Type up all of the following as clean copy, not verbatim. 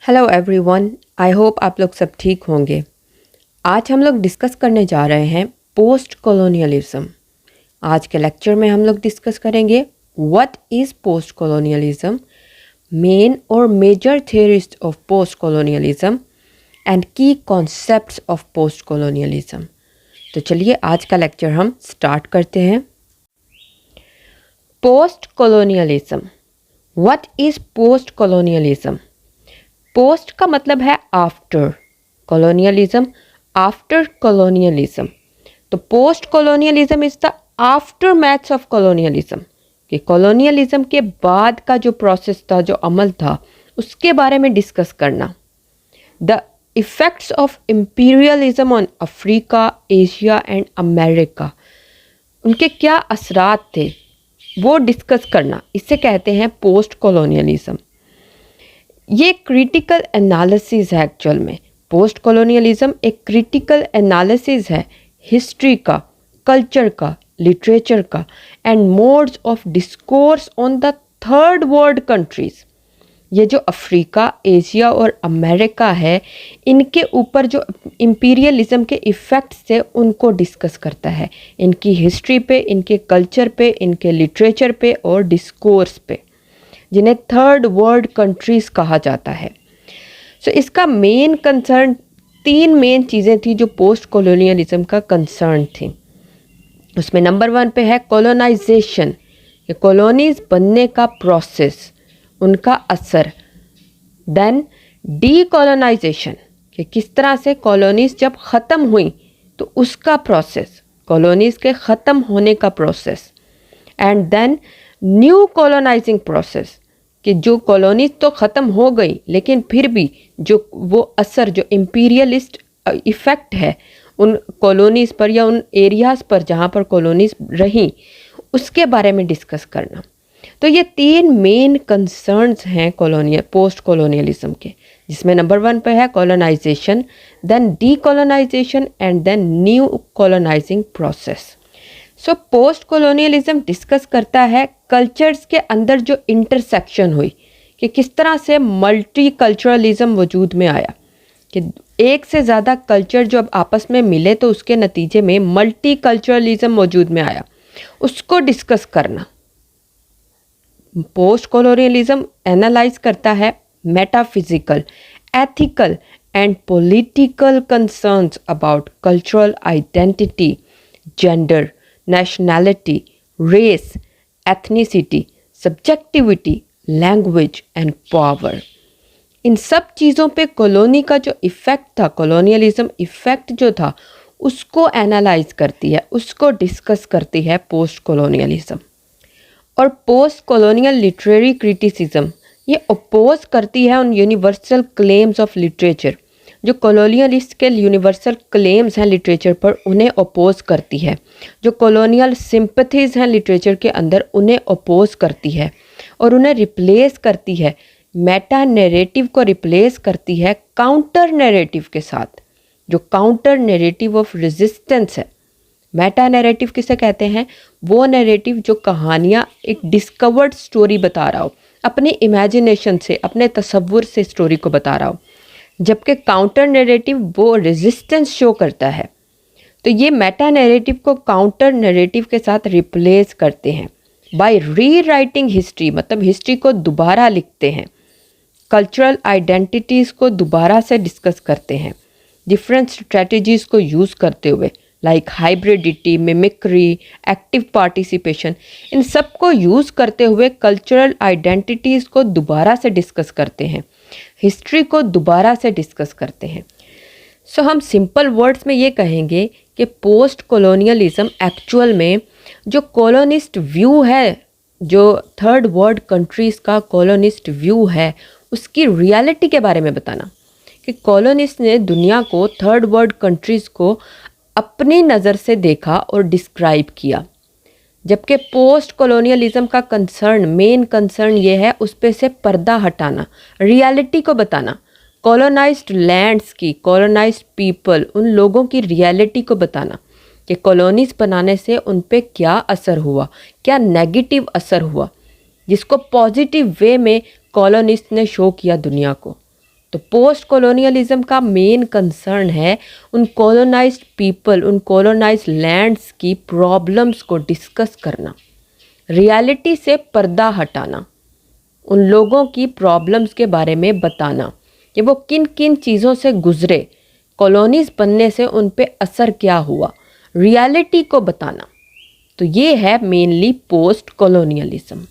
Hello everyone, I hope आप लोग सब ठीक होंगे। आज हम लोग डिस्कस करने जा रहे हैं पोस्ट कॉलोनियलिज्म। आज के लेक्चर में हम लोग डिस्कस करेंगे what is post colonialism, main और major theorist of post colonialism and key concepts of post colonialism. तो चलिए आज का लेक्चर हम स्टार्ट करते हैं। Post colonialism, what is post colonialism? Post का मतलब है आफ्टर, कॉलोनियलिज्म आफ्टर कॉलोनियलिज्म। तो post colonialism is the after maths of colonialism, कि कॉलोनियलिज्म के बाद का जो प्रोसेस था, जो अमल था, उसके बारे में डिस्कस करना। The effects of imperialism on Africa, Asia and America, उनके क्या असरात थे वो डिस्कस करना, इसे कहते हैं पोस्ट कॉलोनियलिज्म। ये क्रिटिकल एनालिसिस है। एक्चुअल में पोस्ट कॉलोनियलिज्म एक क्रिटिकल एनालिसिस है हिस्ट्री का, कल्चर का, लिटरेचर का and modes of discourse on the third world countries. ये जो अफ्रीका, एशिया और अमेरिका है, इनके ऊपर जो इम्पीरियलिज्म के इफ़ेक्ट्स थे उनको डिस्कस करता है, इनकी हिस्ट्री पे, इनके कल्चर पे, इनके लिटरेचर पे और डिस्कोर्स पे, जिन्हें थर्ड वर्ल्ड कंट्रीज़ कहा जाता है। सो इसका मेन कंसर्न, तीन मेन चीज़ें थी जो पोस्ट कॉलोनियलिज्म का कंसर्न थी। उसमें नंबर 1 पे है कॉलोनाइजेशन, ये कॉलोनीज बनने का प्रोसेस, उनका असर। देन डीकॉलोनाइजेशन, कि किस तरह से कॉलोनीज जब ख़त्म हुई तो उसका प्रोसेस, कॉलोनीज के ख़त्म होने का process. And then new colonising process, कि जो कॉलोनीज तो ख़त्म हो गई लेकिन फिर भी जो वो असर, जो इम्पीरियलिस्ट इफ़ेक्ट है उन कॉलोनीज़ पर या उन एरियाज़ पर जहाँ पर कॉलोनीज़ रहीं, उसके बारे में डिस्कस करना। तो ये तीन मेन कंसर्न्स हैं पोस्ट कॉलोनियलिज्म के, जिसमें नंबर 1 पे है colonisation, then decolonisation and then new colonising process. So post colonialism discuss करता है कल्चर्स के अंदर जो इंटरसेक्शन हुई, कि किस तरह से मल्टी कल्चरलिज्म वजूद में आया, कि एक से ज़्यादा कल्चर जब आपस में मिले तो उसके नतीजे में मल्टी कल्चरलिज्म वजूद में आया, उसको डिस्कस करना। पोस्ट कॉलोनियलिज्म एनालाइज करता है metaphysical, ethical and political concerns about cultural identity, gender, nationality, race, ethnicity, subjectivity, language and power। इन सब चीज़ों पे कॉलोनी का जो इफ़ेक्ट था, कॉलोनियलिज्म इफ़ेक्ट जो था, उसको एनालाइज करती है, उसको डिस्कस करती है पोस्ट कॉलोनियलिज्म। और पोस्ट कॉलोनियल लिटरेरी क्रिटिसिज्म ये अपोज करती है उन यूनिवर्सल क्लेम्स ऑफ लिटरेचर, जो कॉलोनियलिस्ट के यूनिवर्सल क्लेम्स हैं लिटरेचर पर, उन्हें अपोज करती है। जो कॉलोनियल सिंपथीज़ हैं लिटरेचर के अंदर, उन्हें अपोज करती है और उन्हें रिप्लेस करती है, मेटा नैरेटिव को रिप्लेस करती है काउंटर नैरेटिव के साथ, जो काउंटर नैरेटिव ऑफ रेजिस्टेंस है। मेटा नैरेटिव किसे कहते हैं? वो नैरेटिव जो कहानियाँ एक डिस्कवर्ड स्टोरी बता रहा हो, अपनी इमेजिनेशन से, अपने तसव्वुर से स्टोरी को बता रहा हो, जबकि काउंटर नैरेटिव वो रेजिस्टेंस शो करता है। तो ये मेटा नैरेटिव को काउंटर नैरेटिव के साथ रिप्लेस करते हैं बाय री राइटिंग हिस्ट्री, मतलब हिस्ट्री को दोबारा लिखते हैं, कल्चरल आइडेंटिटीज़ को दोबारा से डिस्कस करते हैं, डिफरेंट स्ट्रेटजीज़ को यूज़ करते हुए, like hybridity, mimicry, active participation, इन सब को यूज़ करते हुए कल्चरल आइडेंटिटीज़ को दोबारा से डिस्कस करते हैं, हिस्ट्री को दोबारा से डिस्कस करते हैं। सो हम सिंपल वर्ड्स में ये कहेंगे कि पोस्ट कॉलोनियलिज्म एक्चुअल में जो कॉलोनिस्ट व्यू है, जो थर्ड वर्ल्ड कंट्रीज़ का कॉलोनिस्ट व्यू है, उसकी रियलिटी के बारे में बताना, कि कॉलोनिस्ट ने दुनिया को, थर्ड वर्ल्ड कंट्रीज़ को अपनी नज़र से देखा और डिस्क्राइब किया, जबकि पोस्ट कॉलोनियलिज्म का कंसर्न, मेन कंसर्न ये है उस पे से पर्दा हटाना, रियलिटी को बताना, कॉलोनाइज्ड लैंड्स की, कॉलोनाइज्ड पीपल, उन लोगों की रियलिटी को बताना कि कॉलोनीज बनाने से उन पे क्या असर हुआ, क्या नेगेटिव असर हुआ, जिसको पॉजिटिव वे में कॉलोनिस्ट ने शो किया दुनिया को। तो पोस्ट कॉलोनियलिज्म का मेन कंसर्न है उन कॉलोनाइज्ड पीपल, उन कॉलोनाइज्ड लैंड्स की प्रॉब्लम्स को डिस्कस करना, रियलिटी से पर्दा हटाना, उन लोगों की प्रॉब्लम्स के बारे में बताना कि वो किन किन चीज़ों से गुजरे, कॉलोनीज बनने से उन पे असर क्या हुआ, रियलिटी को बताना। तो ये है mainly post colonialism.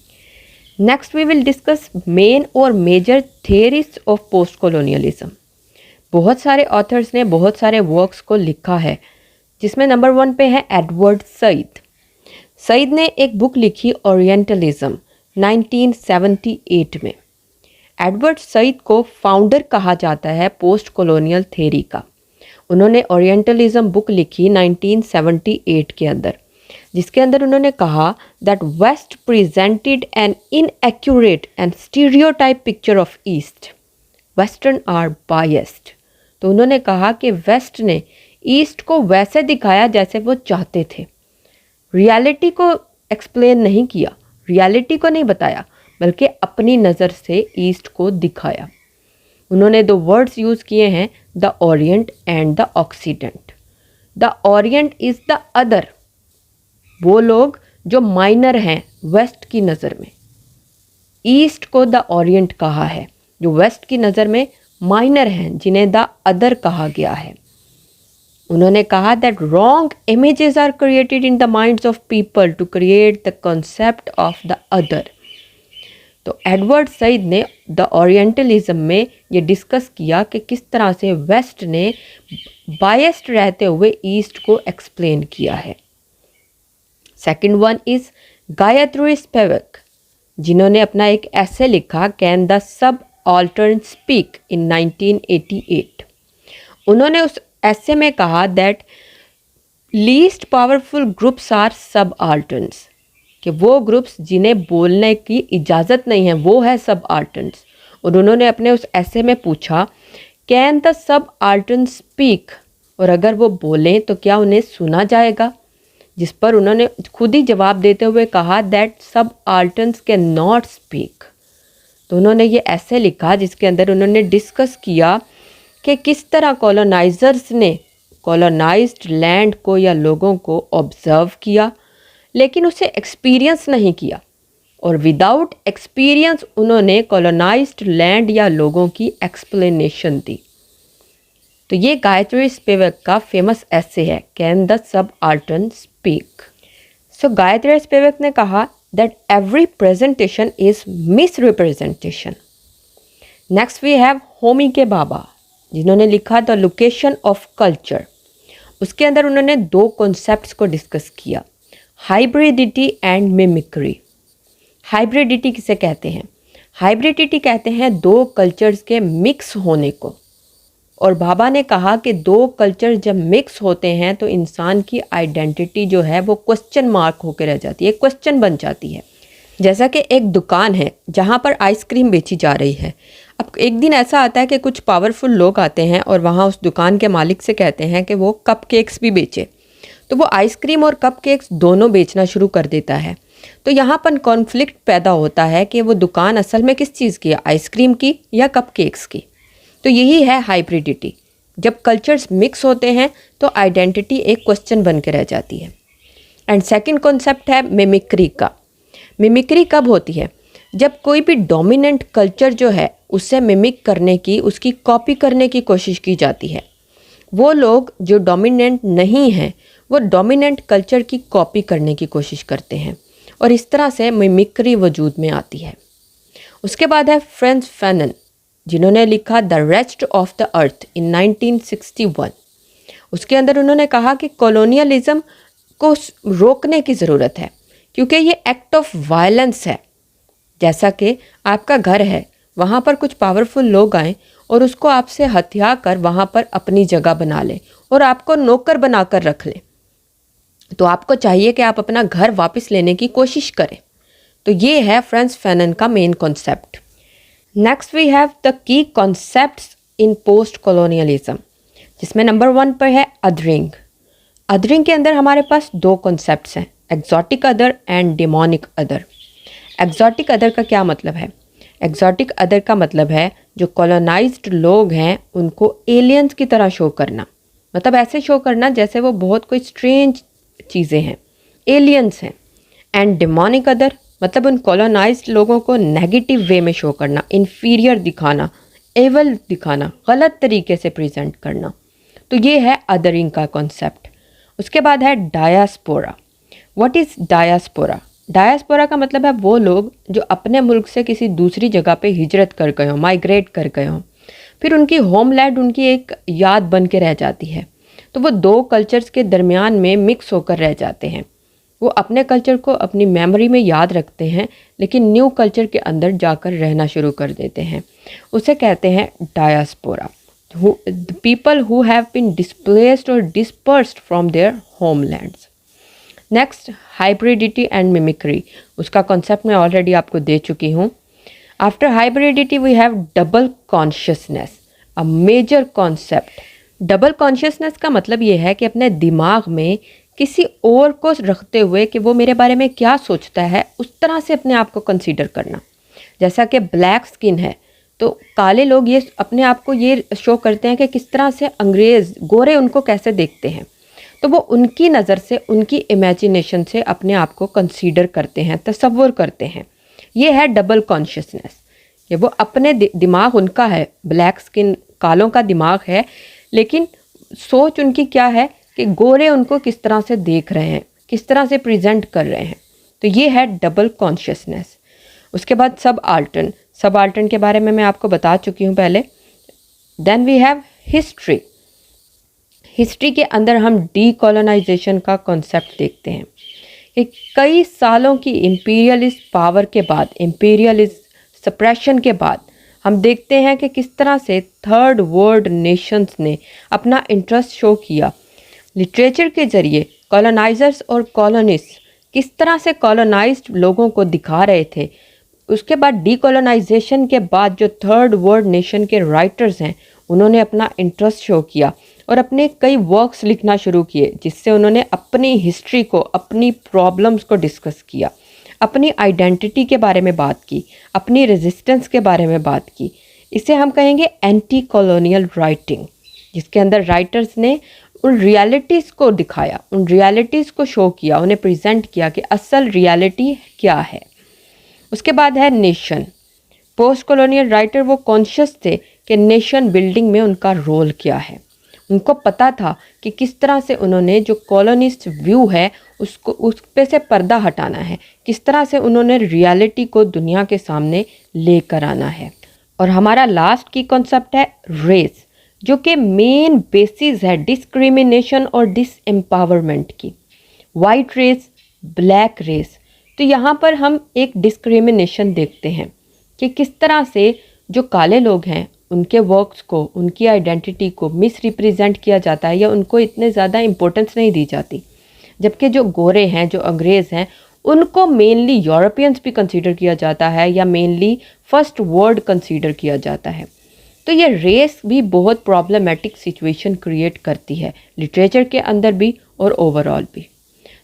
Next we will discuss main और major theories of post colonialism. बहुत सारे ऑथर्स ने बहुत सारे वर्क्स को लिखा है, जिसमें नंबर 1 पे है एडवर्ड सईद। सईद ने एक बुक लिखी ओरिएंटलिज्म 1978 में। एडवर्ड सईद को फाउंडर कहा जाता है पोस्ट कॉलोनियल थ्योरी का। उन्होंने ओरिएंटलिज्म बुक लिखी 1978 के अंदर, जिसके अंदर उन्होंने कहा that west presented an inaccurate and stereotype picture of east, western are biased. तो उन्होंने कहा कि वेस्ट ने ईस्ट को वैसे दिखाया जैसे वो चाहते थे, रियलिटी को एक्सप्लेन नहीं किया, रियलिटी को नहीं बताया, बल्कि अपनी नज़र से ईस्ट को दिखाया। उन्होंने 2 वर्ड्स यूज़ किए हैं, the Orient and the oxidant. The Orient is the other, वो लोग जो माइनर हैं वेस्ट की नज़र में। ईस्ट को द ओरिएंट कहा है, जो वेस्ट की नज़र में माइनर हैं, जिन्हें द अदर कहा गया है। उन्होंने कहा that wrong images are created in the minds of people to create the concept of the other. तो एडवर्ड सईद ने द ओरिएंटलिज्म में ये डिस्कस किया कि किस तरह से वेस्ट ने बायस्ड रहते हुए ईस्ट को एक्सप्लेन किया है। Second one is Gayatri Spivak, जिन्होंने अपना एक ऐसे लिखा can the subaltern speak in 1988। उन्होंने उस ऐसे में कहा that least powerful groups are subalterns, कि वो ग्रुप्स जिन्हें बोलने की इजाज़त नहीं है वो है सब ऑल्टर्न्स। और उन्होंने अपने उस ऐसे में पूछा can the subaltern speak, और अगर वो बोलें तो क्या उन्हें सुना जाएगा, जिस पर उन्होंने खुद ही जवाब देते हुए कहा दैट सब ऑल्टर्न्स कैन नॉट स्पीक। तो उन्होंने ये ऐसे लिखा जिसके अंदर उन्होंने डिस्कस किया कि किस तरह कॉलोनाइजर्स ने कॉलोनाइज्ड लैंड को या लोगों को ऑब्जर्व किया, लेकिन उसे एक्सपीरियंस नहीं किया, और विदाउट एक्सपीरियंस उन्होंने कॉलोनाइज्ड लैंड या लोगों की एक्सप्लेनेशन दी। तो ये गायत्री स्पिवक का फेमस ऐसे है can the subaltern speak. So Gayatri Spivak ने कहा that every presentation is misrepresentation. Next we have Homi K Bhabha, जिन्होंने लिखा द लोकेशन ऑफ कल्चर। उसके अंदर उन्होंने 2 कॉन्सेप्ट्स को डिस्कस किया, हाइब्रिडिटी एंड मिमिक्री। हाइब्रिडिटी किसे कहते हैं? हाइब्रिडिटी कहते हैं 2 कल्चर्स के मिक्स होने को। और बाबा ने कहा कि 2 कल्चर जब मिक्स होते हैं तो इंसान की आइडेंटिटी जो है वो क्वेश्चन मार्क होकर रह जाती है, क्वेश्चन बन जाती है। जैसा कि एक दुकान है जहाँ पर आइसक्रीम बेची जा रही है। अब एक दिन ऐसा आता है कि कुछ पावरफुल लोग आते हैं और वहाँ उस दुकान के मालिक से कहते हैं कि वो कप केक्स भी बेचे। तो वो आइसक्रीम और कप केक्स दोनों बेचना शुरू कर देता है। तो यहाँ पर कॉन्फ्लिक्ट पैदा होता है कि वो दुकान असल में किस चीज़ की है, आइसक्रीम की या कप केक्स की। तो यही है हाइब्रिडिटी। जब कल्चर्स मिक्स होते हैं तो आइडेंटिटी एक क्वेश्चन बन के रह जाती है। एंड सेकंड कॉन्सेप्ट है मिमिक्री का। मिमिक्री कब होती है? जब कोई भी डोमिनेंट कल्चर जो है उससे मिमिक करने की, उसकी कॉपी करने की कोशिश की जाती है। वो लोग जो डोमिनेंट नहीं हैं वो डोमिनेंट कल्चर की कॉपी करने की कोशिश करते हैं, और इस तरह से मिमिक्री वजूद में आती है। उसके बाद है फ्रांस फैनन, जिन्होंने लिखा the rest of the earth in 1961। उसके अंदर उन्होंने कहा कि कॉलोनियलिज्म को रोकने की ज़रूरत है, क्योंकि ये एक्ट ऑफ वायलेंस है। जैसा कि आपका घर है, वहाँ पर कुछ पावरफुल लोग आएँ और उसको आपसे हथिया कर वहाँ पर अपनी जगह बना लें और आपको नौकर बनाकर रख लें, तो आपको चाहिए कि आप अपना घर वापस लेने की कोशिश करें। तो ये है फ्रांस फैनन का main concept. Next we have the key concepts in post colonialism, जिसमें नंबर 1 पर है अदरिंग। अदरिंग के अंदर हमारे पास 2 कॉन्सेप्ट्स हैं, exotic other and demonic other. Exotic other का क्या मतलब है? एग्जॉटिक अदर का मतलब है जो कॉलोनाइज्ड लोग हैं उनको एलियंस की तरह शो करना, मतलब ऐसे शो करना जैसे वो बहुत कोई स्ट्रेंज चीज़ें हैं, एलियंस हैं। एंड डिमोनिक अदर मतलब उन कॉलोनाइज्ड लोगों को नेगेटिव वे में शो करना, इन्फीरियर दिखाना, एवल दिखाना, गलत तरीके से प्रेजेंट करना। तो ये है अदरिंग का कॉन्सेप्ट। उसके बाद है डायास्पोरा। What is डायास्पोरा? डायास्पोरा का मतलब है वो लोग जो अपने मुल्क से किसी दूसरी जगह पे हिजरत कर गए हों, माइग्रेट कर गए हों, फिर उनकी होमलैंड उनकी एक याद बन के रह जाती है। तो वो दो कल्चर्स के दरमियान में मिक्स होकर रह जाते हैं। वो अपने कल्चर को अपनी मेमोरी में याद रखते हैं लेकिन न्यू कल्चर के अंदर जाकर रहना शुरू कर देते हैं। उसे कहते हैं diaspora. People who have been displaced और dispersed from their homelands. Next, hybridity and mimicry. उसका कॉन्सेप्ट मैं ऑलरेडी आपको दे चुकी हूँ। After hybridity we have double consciousness, a major concept. Double consciousness का मतलब ये है कि अपने दिमाग में किसी और को रखते हुए कि वो मेरे बारे में क्या सोचता है उस तरह से अपने आप को कंसीडर करना। जैसा कि ब्लैक स्किन है तो काले लोग ये अपने आप को ये शो करते हैं कि किस तरह से अंग्रेज़ गोरे उनको कैसे देखते हैं, तो वो उनकी नज़र से, उनकी इमेजिनेशन से अपने आप को कंसीडर करते हैं, तसव्वुर करते हैं। ये है डबल कॉन्शियसनेस। ये वो अपने दिमाग उनका है, ब्लैक स्किन कालों का दिमाग है, लेकिन सोच उनकी क्या है कि गोरे उनको किस तरह से देख रहे हैं, किस तरह से प्रेजेंट कर रहे हैं। तो ये है डबल कॉन्शियसनेस। उसके बाद सब आल्टर्न के बारे में मैं आपको बता चुकी हूँ पहले। Then we have history. History के अंदर हम डीकोलोनाइजेशन का कॉन्सेप्ट देखते हैं कि कई सालों की इम्पीरियलिस्ट पावर के बाद, इम्पीरियलिस्ट सप्रेशन के बाद हम देखते हैं कि किस तरह से थर्ड वर्ल्ड नेशंस ने अपना इंटरेस्ट शो किया। लिटरेचर के ज़रिए कॉलोनाइजर्स और कॉलोनिस्ट किस तरह से कॉलोनाइज्ड लोगों को दिखा रहे थे। उसके बाद डीकोलोनाइजेशन के बाद जो थर्ड वर्ल्ड नेशन के राइटर्स हैं उन्होंने अपना इंटरेस्ट शो किया और अपने कई वर्क्स लिखना शुरू किए जिससे उन्होंने अपनी हिस्ट्री को, अपनी प्रॉब्लम्स को डिस्कस किया, अपनी आइडेंटिटी के बारे में बात की, अपनी रेजिस्टेंस के बारे में बात की। इसे हम कहेंगे एंटी कॉलोनियल राइटिंग, जिसके अंदर राइटर्स ने उन रियलिटीज़ को दिखाया, उन रियलिटीज़ को शो किया, उन्हें प्रेजेंट किया कि असल रियलिटी क्या है। उसके बाद है नेशन। पोस्ट कॉलोनियल राइटर वो कॉन्शियस थे कि नेशन बिल्डिंग में उनका रोल क्या है। उनको पता था कि किस तरह से उन्होंने जो कॉलोनिस्ट व्यू है उसको उस पे से पर्दा हटाना है, किस तरह से उन्होंने रियलिटी को दुनिया के सामने लेकर आना है। और हमारा लास्ट की कॉन्सेप्ट है रेस, जो कि मेन बेसिस है डिस्क्रिमिनेशन और डिसएम्पावरमेंट की। White race, black race. तो यहाँ पर हम एक डिस्क्रिमिनेशन देखते हैं कि किस तरह से जो काले लोग हैं उनके वर्क्स को, उनकी आइडेंटिटी को मिस रिप्रेजेंट किया जाता है या उनको इतने ज़्यादा इम्पोर्टेंस नहीं दी जाती, जबकि जो गोरे हैं, जो अंग्रेज़ हैं, उनको मेनली यूरोपियंस भी कंसीडर किया जाता है या मेनली फर्स्ट वर्ल्ड कंसीडर किया जाता है। तो ये रेस भी बहुत प्रॉब्लमेटिक सिचुएशन क्रिएट करती है लिटरेचर के अंदर भी और ओवरऑल भी।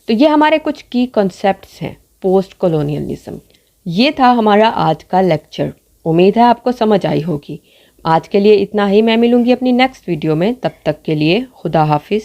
तो ये हमारे कुछ की कॉन्सेप्ट्स हैं पोस्ट कॉलोनियलिज्म। ये था हमारा आज का लेक्चर। उम्मीद है आपको समझ आई होगी। आज के लिए इतना ही। मैं मिलूंगी अपनी नेक्स्ट वीडियो में। तब तक के लिए खुदा हाफिज़।